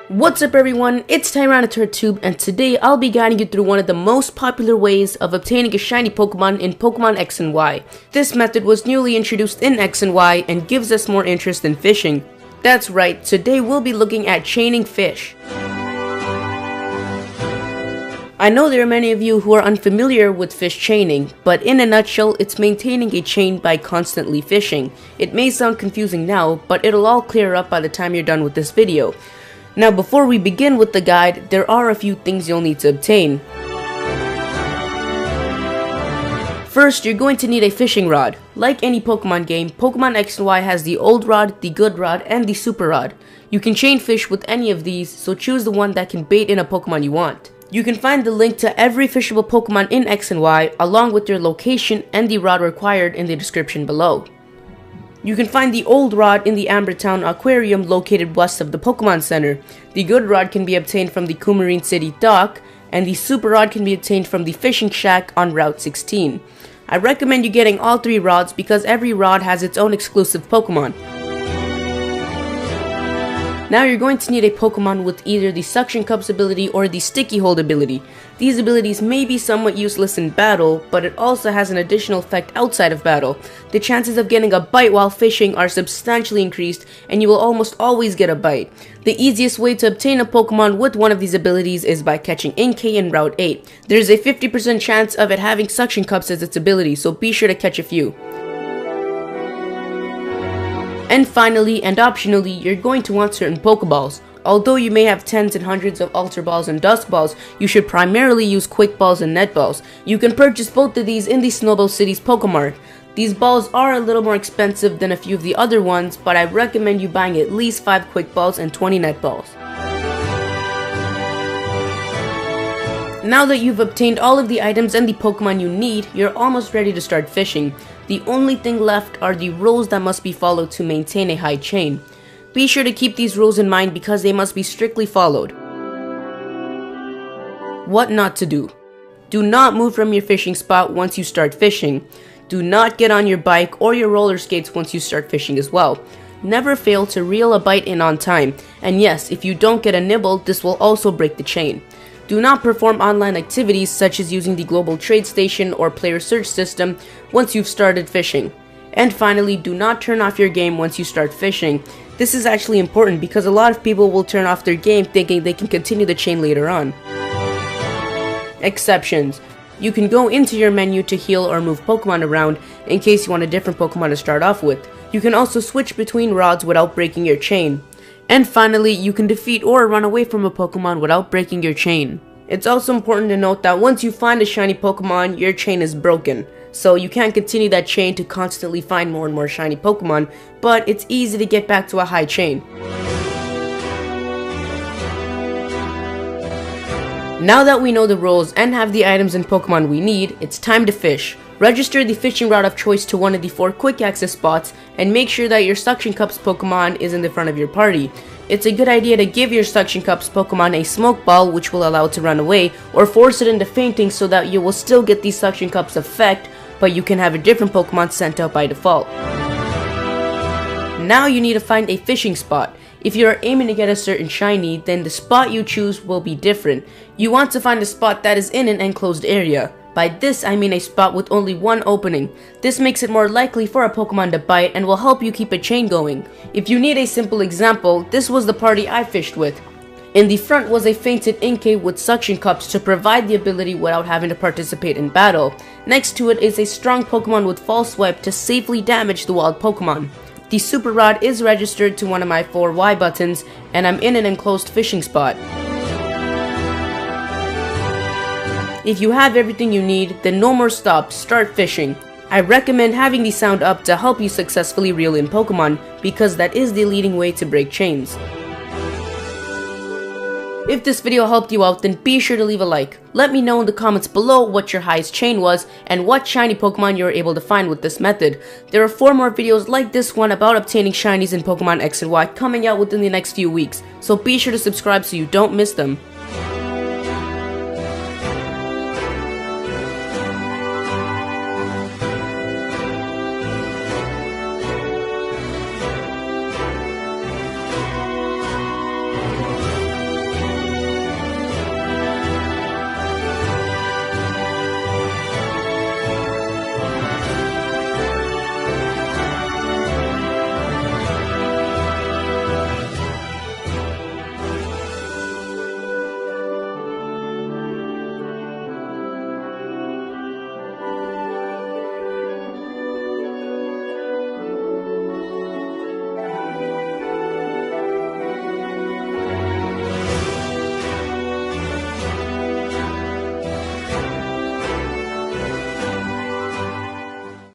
What's up everyone, it's Y134 and today I'll be guiding you through one of the most popular ways of obtaining a shiny Pokemon in Pokemon X and Y. This method was newly introduced in X and Y and gives us more interest in fishing. That's right, today we'll be looking at chaining fish. I know there are many of you who are unfamiliar with fish chaining, but in a nutshell, it's maintaining a chain by constantly fishing. It may sound confusing now, but it'll all clear up by the time you're done with this video. Now before we begin with the guide, there are a few things you'll need to obtain. First, you're going to need a fishing rod. Like any Pokemon game, Pokemon X and Y has the old rod, the good rod, and the super rod. You can chain fish with any of these, so choose the one that can bait in a Pokemon you want. You can find the link to every fishable Pokemon in X and Y, along with their location and the rod required in the description below. You can find the old rod in the Ambertown Aquarium located west of the Pokemon Center. The good rod can be obtained from the Coumarine City dock, and the super rod can be obtained from the fishing shack on Route 16. I recommend you getting all three rods because every rod has its own exclusive Pokemon. Now you're going to need a Pokemon with either the Suction Cups ability or the Sticky Hold ability. These abilities may be somewhat useless in battle, but it also has an additional effect outside of battle. The chances of getting a bite while fishing are substantially increased, and you will almost always get a bite. The easiest way to obtain a Pokemon with one of these abilities is by catching Inkay in Route 8. There's a 50% chance of it having Suction Cups as its ability, so be sure to catch a few. And finally, and optionally, you're going to want certain Pokeballs. Although you may have tens and hundreds of Ultra Balls and Dusk Balls, you should primarily use Quick Balls and Net Balls. You can purchase both of these in the Snowball City's Pokemart. These balls are a little more expensive than a few of the other ones, but I recommend you buying at least 5 Quick Balls and 20 Net Balls. Now that you've obtained all of the items and the Pokemon you need, you're almost ready to start fishing. The only thing left are the rules that must be followed to maintain a high chain. Be sure to keep these rules in mind because they must be strictly followed. What not to do. Do not move from your fishing spot once you start fishing. Do not get on your bike or your roller skates once you start fishing as well. Never fail to reel a bite in on time. And yes, if you don't get a nibble, this will also break the chain. Do not perform online activities such as using the global trade station or player search system once you've started fishing. And finally, do not turn off your game once you start fishing. This is actually important because a lot of people will turn off their game thinking they can continue the chain later on. Exceptions. You can go into your menu to heal or move Pokemon around in case you want a different Pokemon to start off with. You can also switch between rods without breaking your chain. And finally, you can defeat or run away from a Pokemon without breaking your chain. It's also important to note that once you find a shiny Pokemon, your chain is broken. So you can't continue that chain to constantly find more and more shiny Pokemon, but it's easy to get back to a high chain. Now that we know the rules and have the items and Pokemon we need, it's time to fish. Register the fishing route of choice to one of the 4 quick access spots and make sure that your Suction Cups Pokemon is in the front of your party. It's a good idea to give your Suction Cups Pokemon a Smoke Ball, which will allow it to run away, or force it into fainting so that you will still get the Suction Cups effect, but you can have a different Pokemon sent out by default. Now you need to find a fishing spot. If you are aiming to get a certain shiny, then the spot you choose will be different. You want to find a spot that is in an enclosed area. By this, I mean a spot with only one opening. This makes it more likely for a Pokemon to bite and will help you keep a chain going. If you need a simple example, this was the party I fished with. In the front was a fainted Inkay with Suction Cups to provide the ability without having to participate in battle. Next to it is a strong Pokemon with False Swipe to safely damage the wild Pokemon. The Super Rod is registered to one of my 4 Y buttons, and I'm in an enclosed fishing spot. If you have everything you need, then no more stops, start fishing. I recommend having the sound up to help you successfully reel in Pokemon, because that is the leading way to break chains. If this video helped you out, then be sure to leave a like. Let me know in the comments below what your highest chain was and what shiny Pokemon you were able to find with this method. There are 4 more videos like this one about obtaining shinies in Pokemon X and Y coming out within the next few weeks, so be sure to subscribe so you don't miss them.